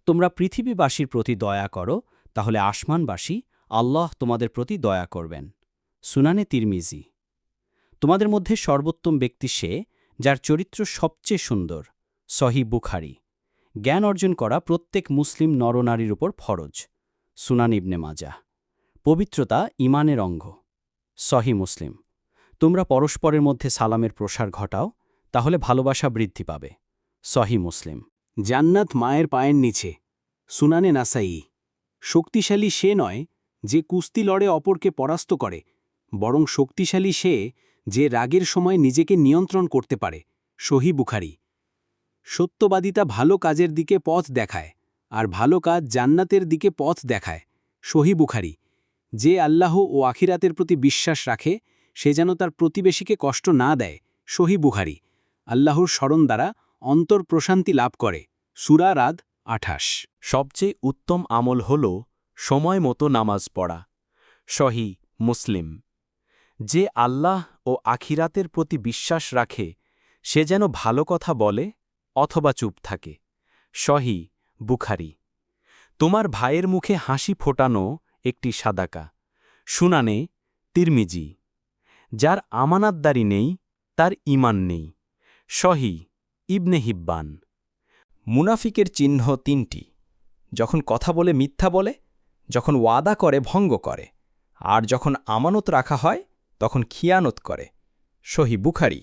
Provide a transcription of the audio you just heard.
তোমরা পৃথিবীবাসীর প্রতি দয়া করো, তাহলে আসমানবাসী আল্লাহ তোমাদের প্রতি দয়া করবেন। সুনানে তিরমিজি। তোমাদের মধ্যে সর্বোত্তম ব্যক্তি সে, যার চরিত্র সবচেয়ে সুন্দর। সহি বুখারী। জ্ঞান অর্জন করা প্রত্যেক মুসলিম নরনারীর উপর ফরজ। সুনান ইবনে মাজাহ। পবিত্রতা ঈমানের অঙ্গ। সহি মুসলিম। তোমরা পরস্পরের মধ্যে সালামের প্রসার ঘটাও, তাহলে ভালোবাসা বৃদ্ধি পাবে। সহি মুসলিম। জান্নাত মায়ের পায়ের নিচে। সুনানে নাসাই। শক্তিশালী সে নয় যে কুস্তি লড়ে অপরকে পরাস্ত করে, বরং শক্তিশালী সে যে রাগের সময় নিজেকে নিয়ন্ত্রণ করতে পারে। সহি বুখারী। সত্যবাদিতা ভালো কাজের দিকে পথ দেখায়, আর ভালো কাজ জান্নাতের দিকে পথ দেখায়। সহি বুখারী। যে আল্লাহ ও আখিরাতের প্রতি বিশ্বাস রাখে, সে যেন তার প্রতিবেশীকে কষ্ট না দেয়। সহি বুখারী। আল্লাহর স্মরণ দ্বারা অন্তর প্রশান্তি লাভ করে। সূরা রাদ ২৮। সবচেয়ে উত্তম আমল হল সময় মতো নামাজ পড়া। সহি মুসলিম। যে আল্লাহ ও আখিরাতের প্রতি বিশ্বাস রাখে, সে যেন ভালো কথা বলে অথবা চুপ থাকে। সহি বুখারী। তোমার ভাইয়ের মুখে হাসি ফোটানো একটি সাদাকা। সুনানে তিরমিজি। যার আমানাতদারি নেই, তার ঈমান নেই। সহি ইবনে হিব্বান। মুনাফিকের চিহ্ন ৩টি: যখন কথা বলে মিথ্যা বলে, যখন ওয়াদা করে ভঙ্গ করে, আর যখন আমানত রাখা হয় তখন খিয়ানত করে। সহি বুখারী।